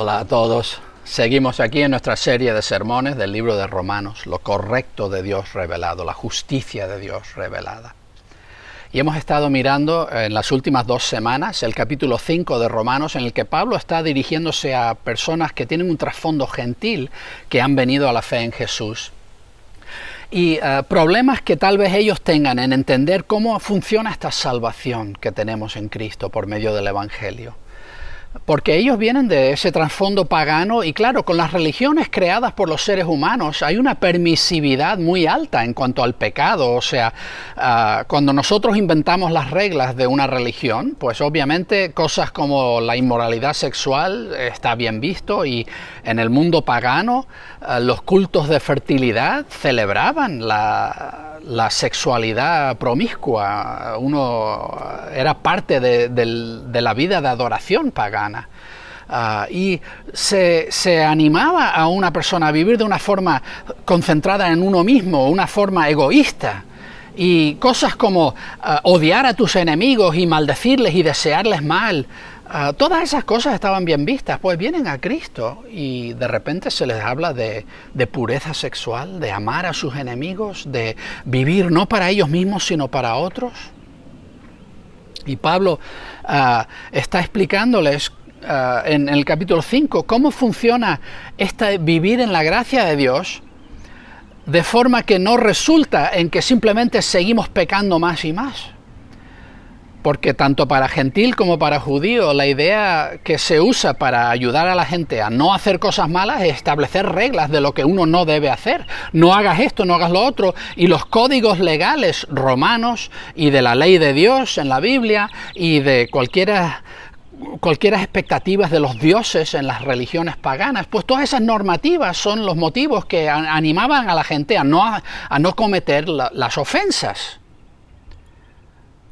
Hola a todos. Seguimos aquí en nuestra serie de sermones del libro de Romanos, lo correcto de Dios revelado, la justicia de Dios revelada. Y hemos estado mirando en las últimas 2 semanas el capítulo 5 de Romanos, en el que Pablo está dirigiéndose a personas que tienen un trasfondo gentil, que han venido a la fe en Jesús. Y problemas que tal vez ellos tengan en entender cómo funciona esta salvación que tenemos en Cristo por medio del Evangelio. Porque ellos vienen de ese trasfondo pagano y claro, con las religiones creadas por los seres humanos hay una permisividad muy alta en cuanto al pecado. O sea, cuando nosotros inventamos las reglas de una religión, pues obviamente cosas como la inmoralidad sexual está bien visto, y en el mundo pagano los cultos de fertilidad celebraban la sexualidad promiscua. Era parte de la vida de adoración pagana. Y se animaba a una persona a vivir de una forma concentrada en uno mismo, una forma egoísta. Y cosas como odiar a tus enemigos y maldecirles y desearles mal, todas esas cosas estaban bien vistas. Pues vienen a Cristo y de repente se les habla de pureza sexual, de amar a sus enemigos, de vivir no para ellos mismos sino para otros. Y Pablo está explicándoles en el capítulo 5 cómo funciona vivir en la gracia de Dios, de forma que no resulta en que simplemente seguimos pecando más y más. Porque tanto para gentil como para judío, la idea que se usa para ayudar a la gente a no hacer cosas malas es establecer reglas de lo que uno no debe hacer. No hagas esto, no hagas lo otro. Y los códigos legales romanos y de la ley de Dios en la Biblia y de cualquiera expectativas de los dioses en las religiones paganas, pues todas esas normativas son los motivos que animaban a la gente a no cometer las ofensas.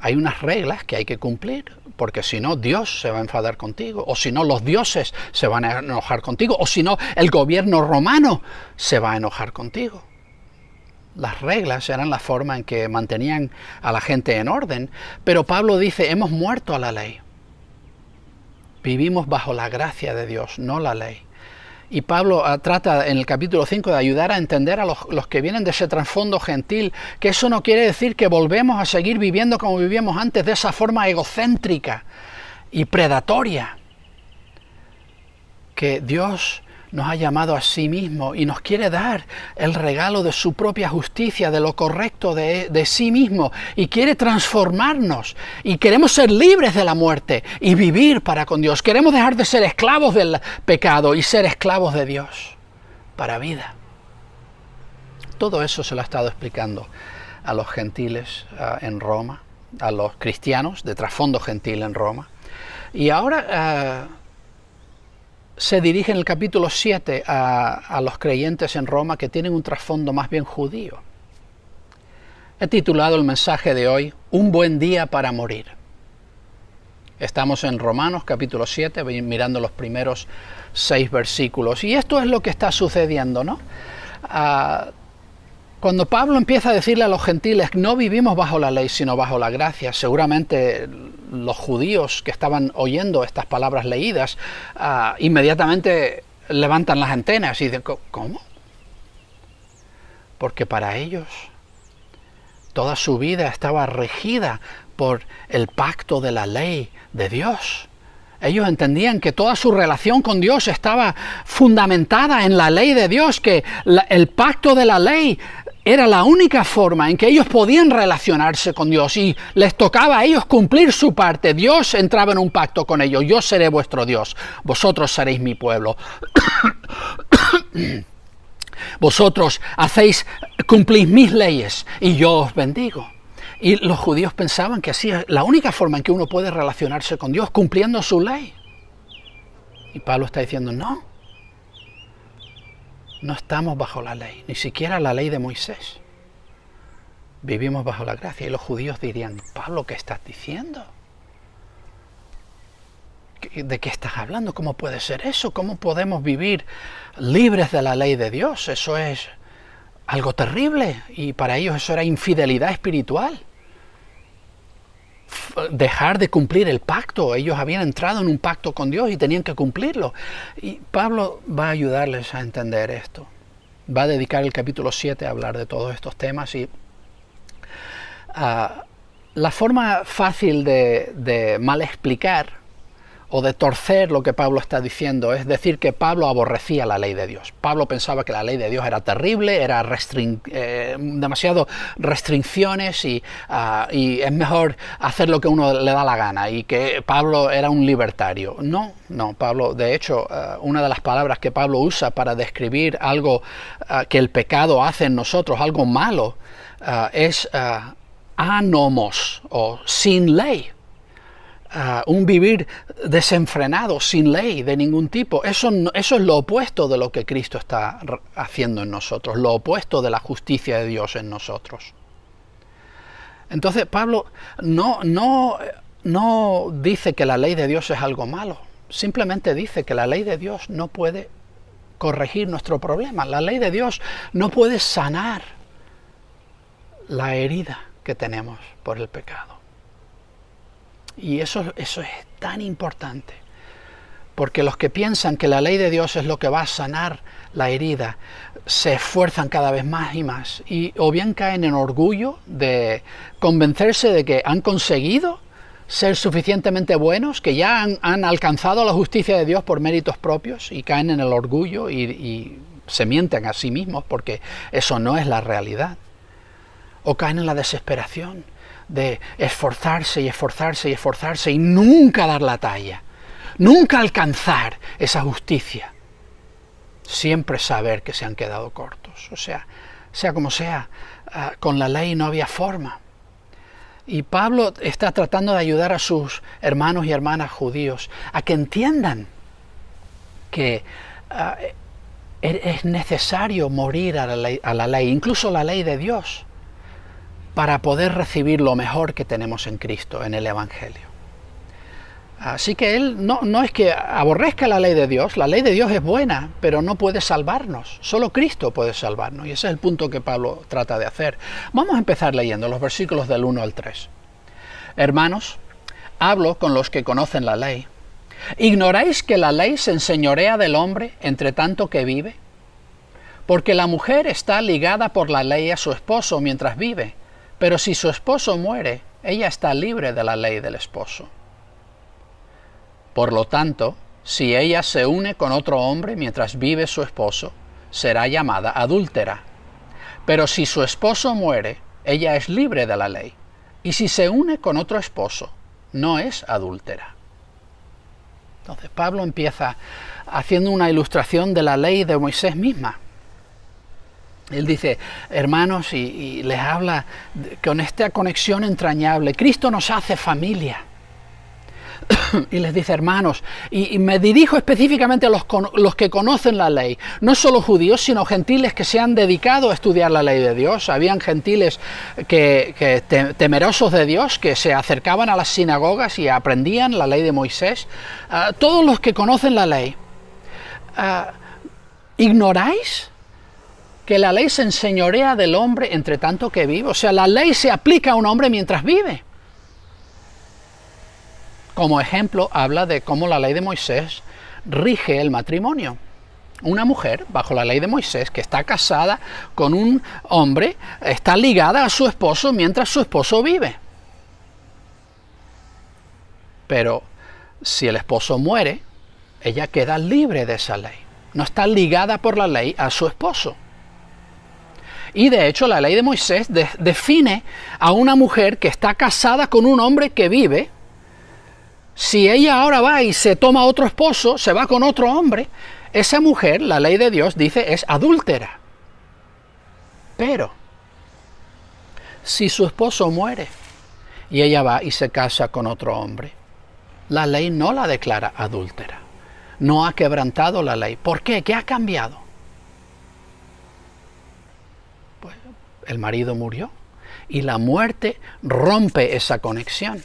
Hay unas reglas que hay que cumplir, porque si no Dios se va a enfadar contigo, o si no los dioses se van a enojar contigo, o si no el gobierno romano se va a enojar contigo. Las reglas eran la forma en que mantenían a la gente en orden, pero Pablo dice, hemos muerto a la ley. Vivimos bajo la gracia de Dios, no la ley. Y Pablo trata en el capítulo 5 de ayudar a entender a los que vienen de ese trasfondo gentil, que eso no quiere decir que volvemos a seguir viviendo como vivíamos antes, de esa forma egocéntrica y predatoria. Que Dios nos ha llamado a sí mismo y nos quiere dar el regalo de su propia justicia, de lo correcto de sí mismo, y quiere transformarnos, y queremos ser libres de la muerte y vivir para con Dios. Queremos dejar de ser esclavos del pecado y ser esclavos de Dios para vida. Todo eso se lo ha estado explicando a los gentiles en Roma, a los cristianos de trasfondo gentil en Roma, y ahora se dirige en el capítulo 7 a los creyentes en Roma que tienen un trasfondo más bien judío. He titulado el mensaje de hoy, Un buen día para morir. Estamos en Romanos capítulo 7, mirando los primeros 6 versículos. Y esto es lo que está sucediendo, ¿no? Cuando Pablo empieza a decirle a los gentiles, no vivimos bajo la ley, sino bajo la gracia, seguramente los judíos que estaban oyendo estas palabras leídas, inmediatamente levantan las antenas y dicen, ¿cómo? Porque para ellos toda su vida estaba regida por el pacto de la ley de Dios. Ellos entendían que toda su relación con Dios estaba fundamentada en la ley de Dios, que el pacto de la ley era la única forma en que ellos podían relacionarse con Dios, y les tocaba a ellos cumplir su parte. Dios entraba en un pacto con ellos: yo seré vuestro Dios, vosotros seréis mi pueblo. Vosotros cumplís mis leyes y yo os bendigo. Y los judíos pensaban que así es la única forma en que uno puede relacionarse con Dios, cumpliendo su ley. Y Pablo está diciendo, no estamos bajo la ley, ni siquiera la ley de Moisés. Vivimos bajo la gracia. Y los judíos dirían, Pablo, ¿qué estás diciendo? ¿De qué estás hablando? ¿Cómo puede ser eso? ¿Cómo podemos vivir libres de la ley de Dios? Eso es algo terrible. Y para ellos eso era infidelidad espiritual. dejar de cumplir el pacto. Ellos habían entrado en un pacto con Dios y tenían que cumplirlo. Y Pablo va a ayudarles a entender esto. Va a dedicar el capítulo 7 a hablar de todos estos temas. Y la forma fácil de mal explicar o de torcer lo que Pablo está diciendo es decir que Pablo aborrecía la ley de Dios. Pablo pensaba que la ley de Dios era terrible, era demasiado restricciones y es mejor hacer lo que uno le da la gana, y que Pablo era un libertario. No, Pablo, de hecho, una de las palabras que Pablo usa para describir algo que el pecado hace en nosotros, algo malo, es anomos, o sin ley. Un vivir desenfrenado, sin ley de ningún tipo. Eso es lo opuesto de lo que Cristo está haciendo en nosotros, lo opuesto de la justicia de Dios en nosotros. Entonces Pablo no dice que la ley de Dios es algo malo, simplemente dice que la ley de Dios no puede corregir nuestro problema. La ley de Dios no puede sanar la herida que tenemos por el pecado. Y eso es tan importante, porque los que piensan que la ley de Dios es lo que va a sanar la herida, se esfuerzan cada vez más y más, y o bien caen en orgullo de convencerse de que han conseguido ser suficientemente buenos, que ya han alcanzado la justicia de Dios por méritos propios, y caen en el orgullo y se mienten a sí mismos, porque eso no es la realidad. O caen en la desesperación de esforzarse y nunca dar la talla, nunca alcanzar esa justicia, siempre saber que se han quedado cortos. O sea como sea, con la ley no había forma. Y Pablo está tratando de ayudar a sus hermanos y hermanas judíos a que entiendan que es necesario morir a la ley, incluso la ley de Dios, para poder recibir lo mejor que tenemos en Cristo, en el Evangelio. Así que él no es que aborrezca la ley de Dios es buena, pero no puede salvarnos. Solo Cristo puede salvarnos, y ese es el punto que Pablo trata de hacer. Vamos a empezar leyendo los versículos del 1 al 3. Hermanos, hablo con los que conocen la ley. ¿Ignoráis que la ley se enseñorea del hombre entre tanto que vive? Porque la mujer está ligada por la ley a su esposo mientras vive, pero si su esposo muere, ella está libre de la ley del esposo. Por lo tanto, si ella se une con otro hombre mientras vive su esposo, será llamada adúltera. Pero si su esposo muere, ella es libre de la ley. Y si se une con otro esposo, no es adúltera. Entonces Pablo empieza haciendo una ilustración de la ley de Moisés misma. Él dice, hermanos, y les habla con esta conexión entrañable. Cristo nos hace familia. Y les dice, hermanos, y me dirijo específicamente a los que conocen la ley, no solo judíos, sino gentiles que se han dedicado a estudiar la ley de Dios. Habían gentiles que temerosos de Dios, que se acercaban a las sinagogas y aprendían la ley de Moisés. Todos los que conocen la ley, ¿ignoráis que la ley se enseñorea del hombre entre tanto que vive? O sea, la ley se aplica a un hombre mientras vive. Como ejemplo, habla de cómo la ley de Moisés rige el matrimonio. Una mujer, bajo la ley de Moisés, que está casada con un hombre, está ligada a su esposo mientras su esposo vive. Pero si el esposo muere, ella queda libre de esa ley. No está ligada por la ley a su esposo. Y de hecho la ley de Moisés define a una mujer que está casada con un hombre que vive. Si ella ahora va y se toma otro esposo, se va con otro hombre, esa mujer, la ley de Dios dice, es adúltera. Pero si su esposo muere y ella va y se casa con otro hombre, la ley no la declara adúltera. No ha quebrantado la ley. ¿Por qué? ¿Qué ha cambiado? Pues el marido murió y la muerte rompe esa conexión.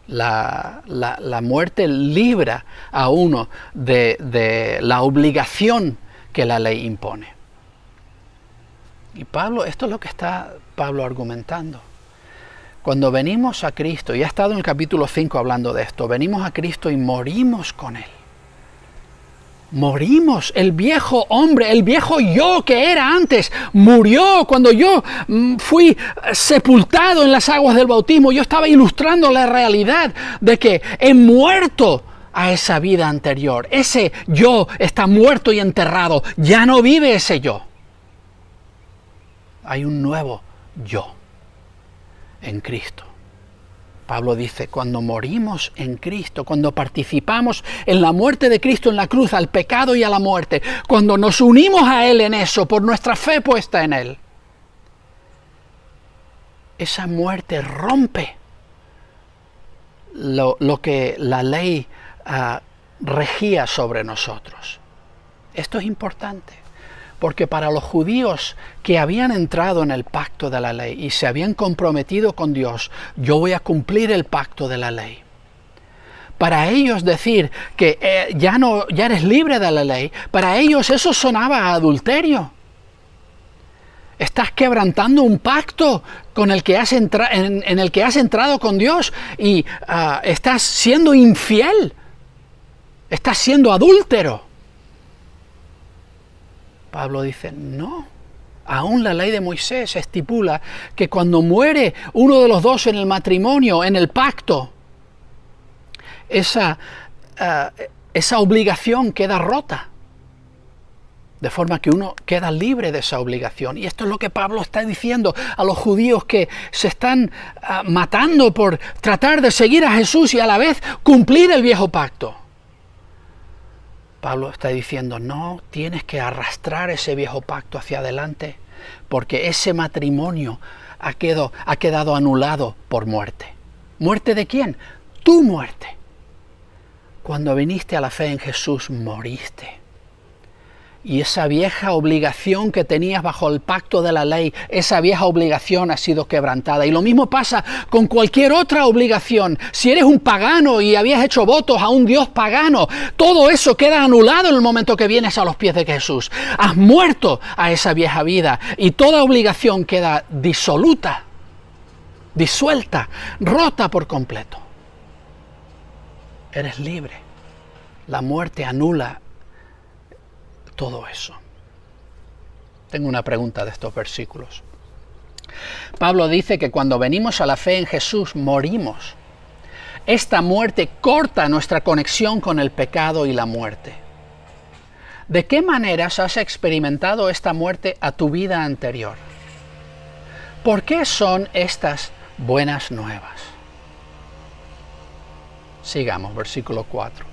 La muerte libra a uno de la obligación que la ley impone. Y esto es lo que está Pablo argumentando. Cuando venimos a Cristo, y ha estado en el capítulo 5 hablando de esto, venimos a Cristo y morimos con Él. Morimos, el viejo hombre, el viejo yo que era antes, murió cuando yo fui sepultado en las aguas del bautismo. Yo estaba ilustrando la realidad de que he muerto a esa vida anterior. Ese yo está muerto y enterrado, ya no vive ese yo. Hay un nuevo yo en Cristo. Pablo dice, cuando morimos en Cristo, cuando participamos en la muerte de Cristo en la cruz, al pecado y a la muerte, cuando nos unimos a Él en eso, por nuestra fe puesta en Él, esa muerte rompe lo que la ley regía sobre nosotros. Esto es importante. Porque para los judíos que habían entrado en el pacto de la ley y se habían comprometido con Dios, yo voy a cumplir el pacto de la ley. Para ellos decir que ya eres libre de la ley, para ellos eso sonaba a adulterio. Estás quebrantando un pacto con el que en el que has entrado con Dios y estás siendo infiel, estás siendo adúltero. Pablo dice, no, aún la ley de Moisés estipula que cuando muere uno de los dos en el matrimonio, en el pacto, esa obligación queda rota, de forma que uno queda libre de esa obligación. Y esto es lo que Pablo está diciendo a los judíos que se están matando por tratar de seguir a Jesús y a la vez cumplir el viejo pacto. Pablo está diciendo, no tienes que arrastrar ese viejo pacto hacia adelante, porque ese matrimonio ha quedado anulado por muerte. ¿Muerte de quién? Tu muerte. Cuando viniste a la fe en Jesús, moriste. Y esa vieja obligación que tenías bajo el pacto de la ley, esa vieja obligación ha sido quebrantada. Y lo mismo pasa con cualquier otra obligación. Si eres un pagano y habías hecho votos a un Dios pagano, todo eso queda anulado en el momento que vienes a los pies de Jesús. Has muerto a esa vieja vida y toda obligación queda disuelta, rota por completo. Eres libre. La muerte anula todo eso. Tengo una pregunta de estos versículos. Pablo dice que cuando venimos a la fe en Jesús morimos. Esta muerte corta nuestra conexión con el pecado y la muerte. ¿De qué maneras has experimentado esta muerte a tu vida anterior? ¿Por qué son estas buenas nuevas? Sigamos, versículo 4.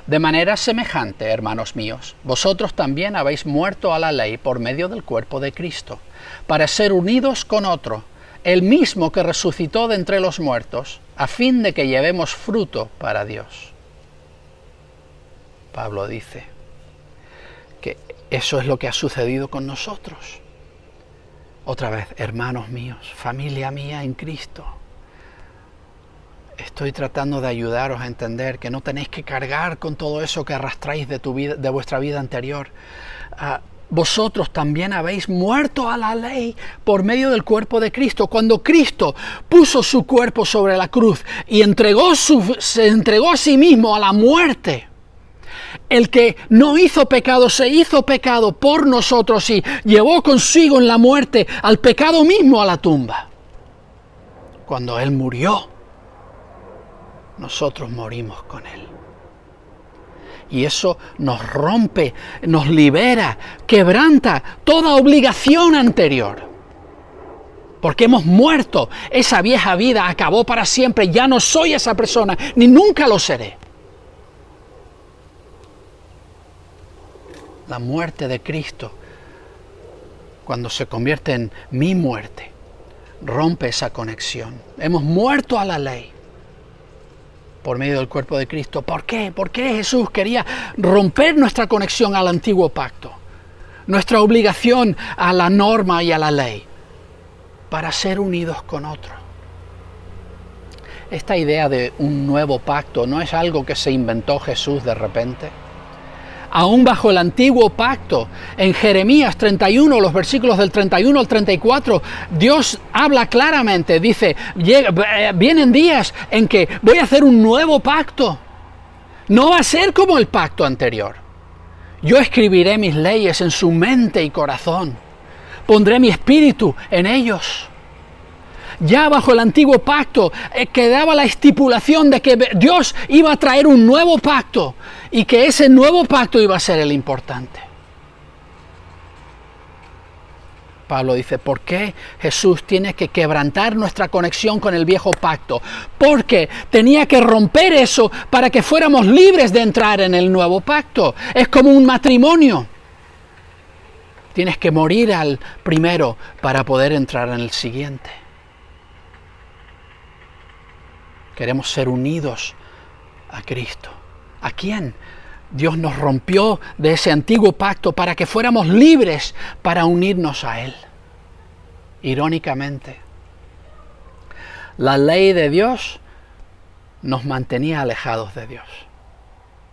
De manera semejante, hermanos míos, vosotros también habéis muerto a la ley por medio del cuerpo de Cristo, para ser unidos con otro, el mismo que resucitó de entre los muertos, a fin de que llevemos fruto para Dios. Pablo dice que eso es lo que ha sucedido con nosotros. Otra vez, hermanos míos, familia mía en Cristo. Estoy tratando de ayudaros a entender que no tenéis que cargar con todo eso que arrastráis de vuestra vida anterior. Vosotros también habéis muerto a la ley por medio del cuerpo de Cristo. Cuando Cristo puso su cuerpo sobre la cruz y se entregó a sí mismo a la muerte, el que no hizo pecado se hizo pecado por nosotros y llevó consigo en la muerte al pecado mismo a la tumba. Cuando Él murió, nosotros morimos con Él. Y eso nos rompe, nos libera, quebranta toda obligación anterior. Porque hemos muerto, esa vieja vida acabó para siempre, ya no soy esa persona, ni nunca lo seré. La muerte de Cristo, cuando se convierte en mi muerte, rompe esa conexión. Hemos muerto a la ley por medio del cuerpo de Cristo. ¿Por qué? ¿Por qué Jesús quería romper nuestra conexión al antiguo pacto? Nuestra obligación a la norma y a la ley, para ser unidos con otro. Esta idea de un nuevo pacto no es algo que se inventó Jesús de repente. aún bajo el antiguo pacto. En Jeremías 31, los versículos del 31 al 34, Dios habla claramente, dice, vienen días en que voy a hacer un nuevo pacto. No va a ser como el pacto anterior. Yo escribiré mis leyes en su mente y corazón. Pondré mi espíritu en ellos. Ya bajo el antiguo pacto quedaba la estipulación de que Dios iba a traer un nuevo pacto y que ese nuevo pacto iba a ser el importante. Pablo dice, ¿por qué Jesús tiene que quebrantar nuestra conexión con el viejo pacto? Porque tenía que romper eso para que fuéramos libres de entrar en el nuevo pacto. Es como un matrimonio. Tienes que morir al primero para poder entrar en el siguiente. Queremos ser unidos a Cristo. ¿A quién? Dios nos rompió de ese antiguo pacto para que fuéramos libres para unirnos a Él. Irónicamente, la ley de Dios nos mantenía alejados de Dios.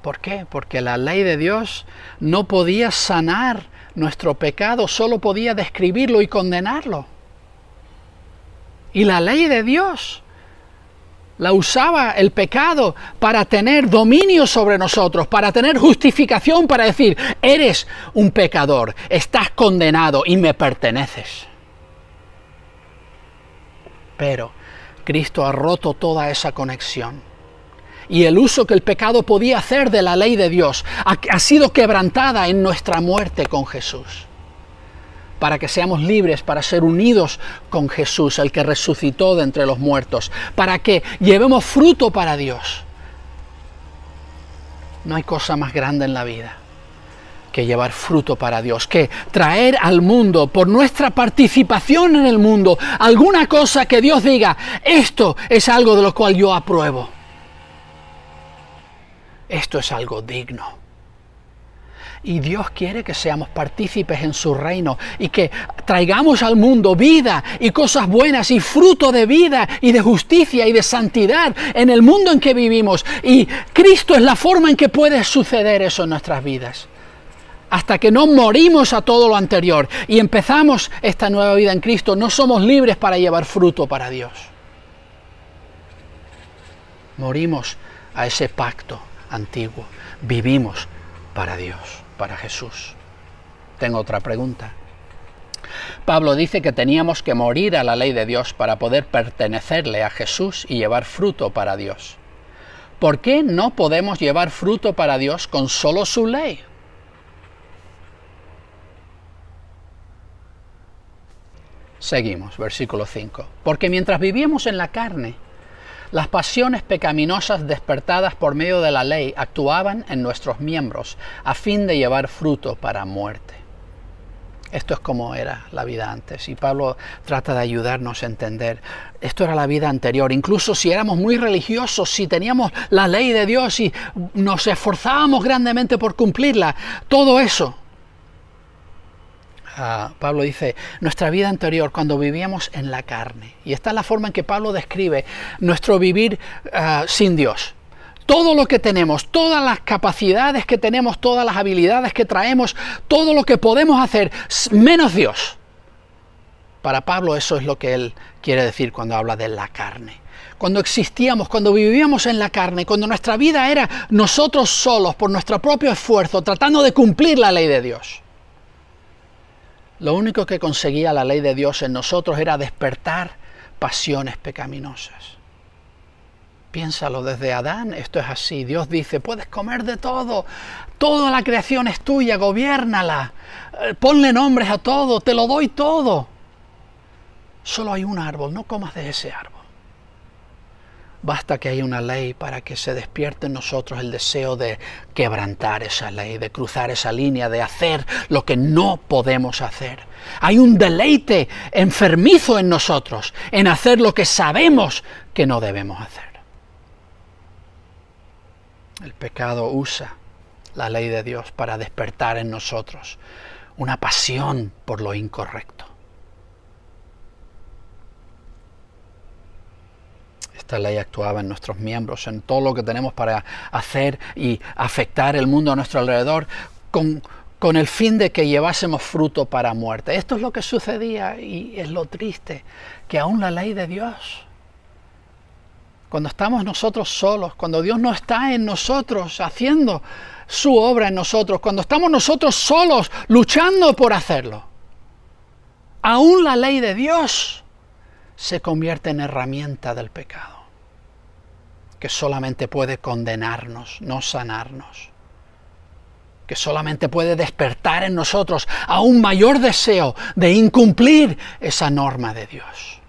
¿Por qué? Porque la ley de Dios no podía sanar nuestro pecado, solo podía describirlo y condenarlo. Y la ley de Dios la usaba el pecado para tener dominio sobre nosotros, para tener justificación, para decir, eres un pecador, estás condenado y me perteneces. Pero Cristo ha roto toda esa conexión. Y el uso que el pecado podía hacer de la ley de Dios ha sido quebrantada en nuestra muerte con Jesús. Para que seamos libres, para ser unidos con Jesús, el que resucitó de entre los muertos, para que llevemos fruto para Dios. No hay cosa más grande en la vida que llevar fruto para Dios, que traer al mundo, por nuestra participación en el mundo, alguna cosa que Dios diga, esto es algo de lo cual yo apruebo. Esto es algo digno. Y Dios quiere que seamos partícipes en su reino y que traigamos al mundo vida y cosas buenas y fruto de vida y de justicia y de santidad en el mundo en que vivimos. Y Cristo es la forma en que puede suceder eso en nuestras vidas. Hasta que no morimos a todo lo anterior y empezamos esta nueva vida en Cristo, no somos libres para llevar fruto para Dios. Morimos a ese pacto antiguo. Vivimos para Dios, para Jesús. Tengo otra pregunta. Pablo dice que teníamos que morir a la ley de Dios para poder pertenecerle a Jesús y llevar fruto para Dios. ¿Por qué no podemos llevar fruto para Dios con solo su ley? Seguimos, versículo 5. Porque mientras vivíamos en la carne, las pasiones pecaminosas despertadas por medio de la ley actuaban en nuestros miembros a fin de llevar fruto para muerte. Esto es como era la vida antes, y Pablo trata de ayudarnos a entender. Esto era la vida anterior. Incluso si éramos muy religiosos, si teníamos la ley de Dios y nos esforzábamos grandemente por cumplirla, todo eso. Pablo dice, nuestra vida anterior, cuando vivíamos en la carne. Y esta es la forma en que Pablo describe nuestro vivir sin Dios. Todo lo que tenemos, todas las capacidades que tenemos, todas las habilidades que traemos, todo lo que podemos hacer, menos Dios. Para Pablo eso es lo que él quiere decir cuando habla de la carne. Cuando existíamos, cuando vivíamos en la carne, cuando nuestra vida era nosotros solos, por nuestro propio esfuerzo, tratando de cumplir la ley de Dios. Lo único que conseguía la ley de Dios en nosotros era despertar pasiones pecaminosas. Piénsalo, desde Adán esto es así. Dios dice, puedes comer de todo, toda la creación es tuya, gobiérnala, ponle nombres a todo, te lo doy todo. Solo hay un árbol, no comas de ese árbol. Basta que haya una ley para que se despierte en nosotros el deseo de quebrantar esa ley, de cruzar esa línea, de hacer lo que no podemos hacer. Hay un deleite enfermizo en nosotros, en hacer lo que sabemos que no debemos hacer. El pecado usa la ley de Dios para despertar en nosotros una pasión por lo incorrecto. esta ley actuaba en nuestros miembros, en todo lo que tenemos para hacer y afectar el mundo a nuestro alrededor, con el fin de que llevásemos fruto para muerte. Esto es lo que sucedía y es lo triste, que aún la ley de Dios, cuando estamos nosotros solos, cuando Dios no está en nosotros haciendo su obra en nosotros, cuando estamos nosotros solos luchando por hacerlo, aún la ley de Dios se convierte en herramienta del pecado, que solamente puede condenarnos, no sanarnos, que solamente puede despertar en nosotros a un mayor deseo de incumplir esa norma de Dios.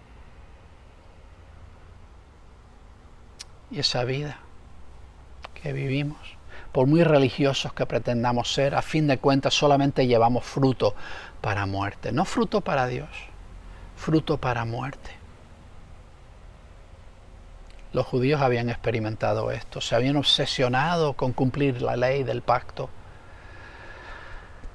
Y esa vida que vivimos, por muy religiosos que pretendamos ser, a fin de cuentas solamente llevamos fruto para muerte. No fruto para Dios, fruto para muerte. Los judíos habían experimentado esto, se habían obsesionado con cumplir la ley del pacto.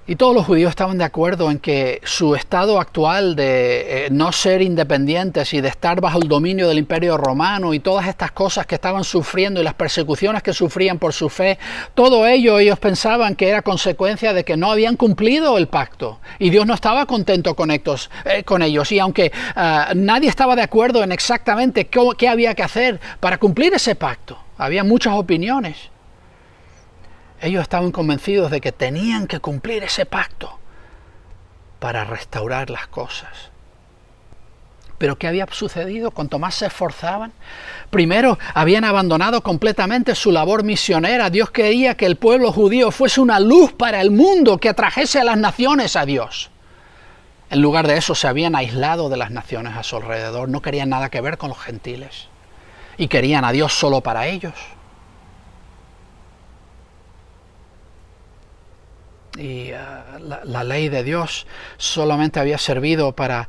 Y todos los judíos estaban de acuerdo en que su estado actual de no ser independientes y de estar bajo el dominio del Imperio Romano y todas estas cosas que estaban sufriendo y las persecuciones que sufrían por su fe, todo ello ellos pensaban que era consecuencia de que no habían cumplido el pacto y Dios no estaba contento con ellos. Y aunque nadie estaba de acuerdo en exactamente qué había que hacer para cumplir ese pacto, había muchas opiniones. Ellos estaban convencidos de que tenían que cumplir ese pacto para restaurar las cosas. Pero ¿qué había sucedido? Cuanto más se esforzaban, primero habían abandonado completamente su labor misionera. Dios quería que el pueblo judío fuese una luz para el mundo, que atrajese a las naciones a Dios. En lugar de eso se habían aislado de las naciones a su alrededor, no querían nada que ver con los gentiles y querían a Dios solo para ellos. Y la ley de Dios solamente había servido para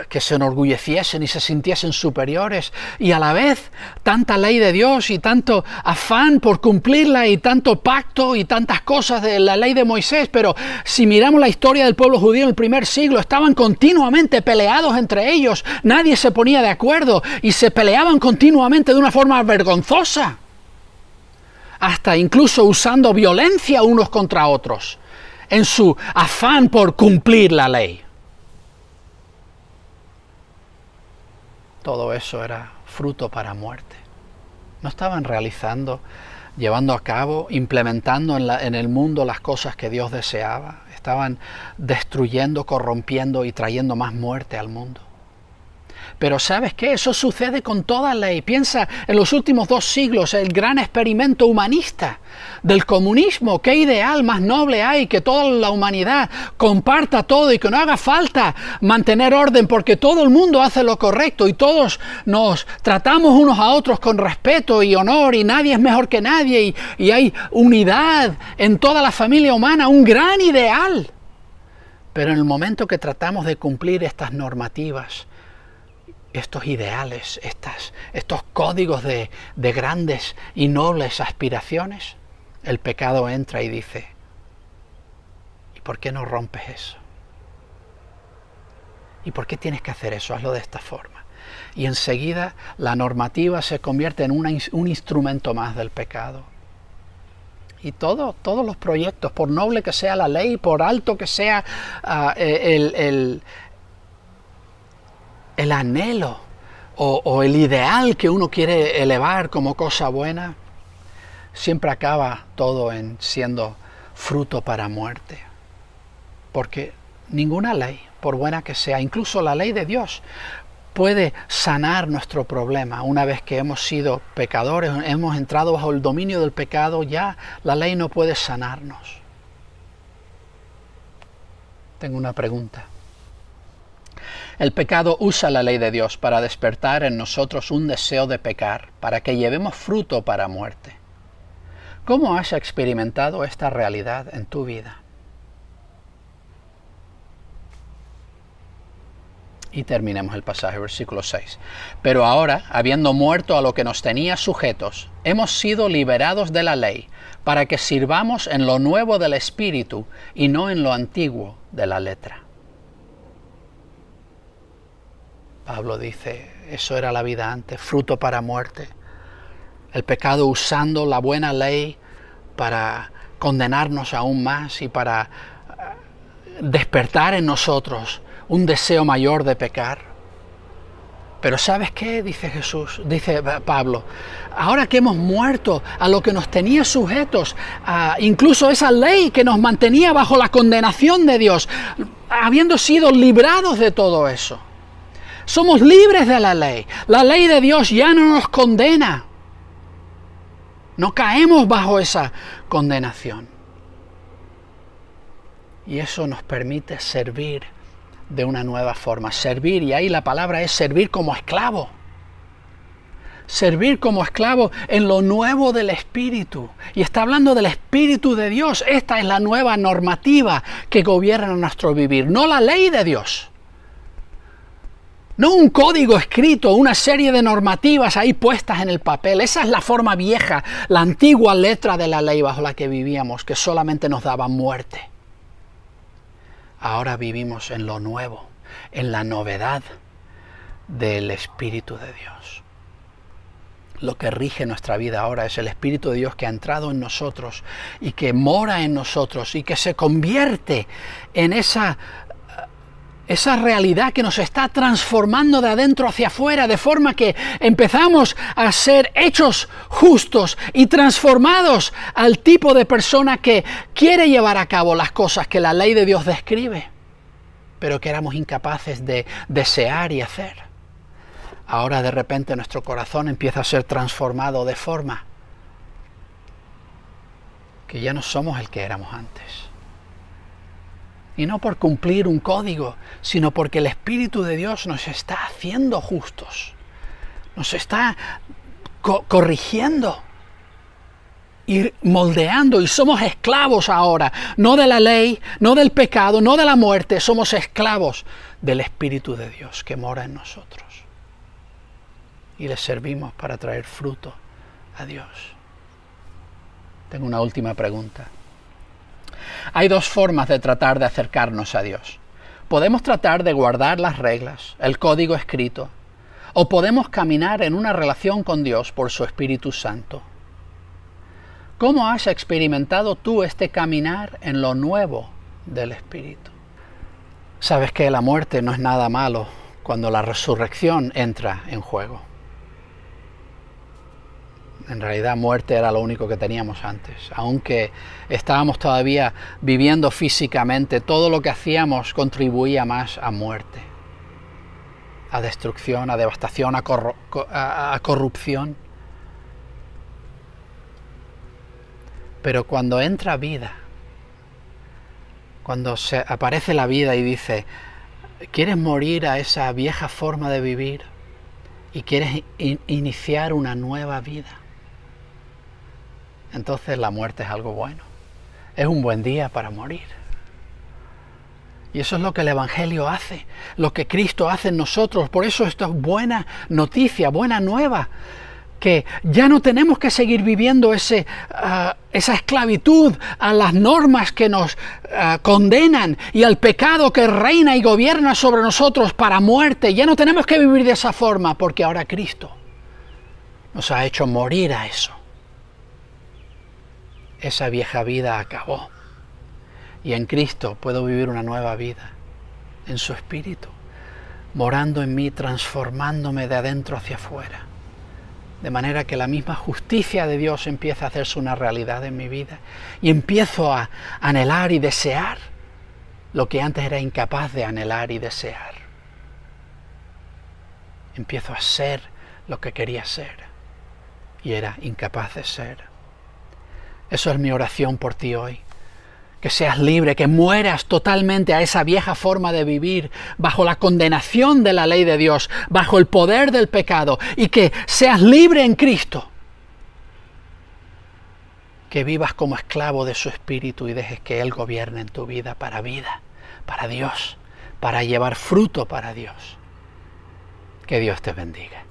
que se enorgulleciesen y se sintiesen superiores. Y a la vez, tanta ley de Dios y tanto afán por cumplirla y tanto pacto y tantas cosas de la ley de Moisés. Pero si miramos la historia del pueblo judío en el primer siglo, estaban continuamente peleados entre ellos. Nadie se ponía de acuerdo y se peleaban continuamente de una forma vergonzosa. Hasta incluso usando violencia unos contra otros, en su afán por cumplir la ley. Todo eso era fruto para muerte. No estaban realizando, llevando a cabo, implementando en el mundo las cosas que Dios deseaba. Estaban destruyendo, corrompiendo y trayendo más muerte al mundo. Pero ¿sabes qué? Eso sucede con toda ley. Piensa en los últimos 2 siglos, el gran experimento humanista del comunismo. ¿Qué ideal más noble hay? Que toda la humanidad comparta todo y que no haga falta mantener orden porque todo el mundo hace lo correcto y todos nos tratamos unos a otros con respeto y honor y nadie es mejor que nadie y hay unidad en toda la familia humana, un gran ideal. Pero en el momento que tratamos de cumplir estas normativas, estos ideales, estos códigos de grandes y nobles aspiraciones, el pecado entra y dice, ¿y por qué no rompes eso? ¿Y por qué tienes que hacer eso? Hazlo de esta forma. Y enseguida la normativa se convierte en un instrumento más del pecado. Y todos los proyectos, por noble que sea la ley, por alto que sea el anhelo o el ideal que uno quiere elevar como cosa buena, siempre acaba todo en siendo fruto para muerte. Porque ninguna ley, por buena que sea, incluso la ley de Dios, puede sanar nuestro problema. Una vez que hemos sido pecadores, hemos entrado bajo el dominio del pecado, ya la ley no puede sanarnos. Tengo una pregunta. El pecado usa la ley de Dios para despertar en nosotros un deseo de pecar, para que llevemos fruto para muerte. ¿Cómo has experimentado esta realidad en tu vida? Y terminemos el pasaje, versículo 6. Pero ahora, habiendo muerto a lo que nos tenía sujetos, hemos sido liberados de la ley, para que sirvamos en lo nuevo del Espíritu y no en lo antiguo de la letra. Pablo dice, eso era la vida antes, fruto para muerte. El pecado usando la buena ley para condenarnos aún más y para despertar en nosotros un deseo mayor de pecar. Pero ¿sabes qué? Dice Pablo, ahora que hemos muerto a lo que nos tenía sujetos, incluso esa ley que nos mantenía bajo la condenación de Dios, habiendo sido librados de todo eso, somos libres de la ley de Dios ya no nos condena, no caemos bajo esa condenación. Y eso nos permite servir de una nueva forma. Servir, y ahí la palabra es servir como esclavo. Servir como esclavo en lo nuevo del Espíritu. Y está hablando del Espíritu de Dios. Esta es la nueva normativa que gobierna nuestro vivir, no la ley de Dios. No un código escrito, una serie de normativas ahí puestas en el papel. Esa es la forma vieja, la antigua letra de la ley bajo la que vivíamos, que solamente nos daba muerte. Ahora vivimos en lo nuevo, en la novedad del Espíritu de Dios. Lo que rige nuestra vida ahora es el Espíritu de Dios que ha entrado en nosotros y que mora en nosotros y que se convierte en esa realidad que nos está transformando de adentro hacia afuera, de forma que empezamos a ser hechos justos y transformados al tipo de persona que quiere llevar a cabo las cosas que la ley de Dios describe, pero que éramos incapaces de desear y hacer. Ahora de repente nuestro corazón empieza a ser transformado de forma que ya no somos el que éramos antes. Y no por cumplir un código, sino porque el Espíritu de Dios nos está haciendo justos. Nos está corrigiendo y moldeando. Y somos esclavos ahora, no de la ley, no del pecado, no de la muerte. Somos esclavos del Espíritu de Dios que mora en nosotros. Y le servimos para traer fruto a Dios. Tengo una última pregunta. Hay dos formas de tratar de acercarnos a Dios. Podemos tratar de guardar las reglas, el código escrito, o podemos caminar en una relación con Dios por su Espíritu Santo. ¿Cómo has experimentado tú este caminar en lo nuevo del Espíritu? Sabes que la muerte no es nada malo cuando la resurrección entra en juego. En realidad muerte era lo único que teníamos antes. Aunque estábamos todavía viviendo físicamente, todo lo que hacíamos contribuía más a muerte, a destrucción, a devastación, a corrupción. Pero cuando entra vida, cuando se aparece la vida y dice, ¿quieres morir a esa vieja forma de vivir y quieres iniciar una nueva vida? Entonces la muerte es algo bueno. Es un buen día para morir. Y eso es lo que el Evangelio hace, lo que Cristo hace en nosotros. Por eso esto es buena noticia, buena nueva, que ya no tenemos que seguir viviendo esa esclavitud a las normas que nos condenan y al pecado que reina y gobierna sobre nosotros para muerte. Ya no tenemos que vivir de esa forma, porque ahora Cristo nos ha hecho morir a eso. Esa vieja vida acabó. Y en Cristo puedo vivir una nueva vida, en su Espíritu, morando en mí, transformándome de adentro hacia afuera. De manera que la misma justicia de Dios empieza a hacerse una realidad en mi vida. Y empiezo a anhelar y desear lo que antes era incapaz de anhelar y desear. Empiezo a ser lo que quería ser y era incapaz de ser. Eso es mi oración por ti hoy. Que seas libre, que mueras totalmente a esa vieja forma de vivir, bajo la condenación de la ley de Dios, bajo el poder del pecado, y que seas libre en Cristo. Que vivas como esclavo de su Espíritu y dejes que Él gobierne en tu vida, para Dios, para llevar fruto para Dios. Que Dios te bendiga.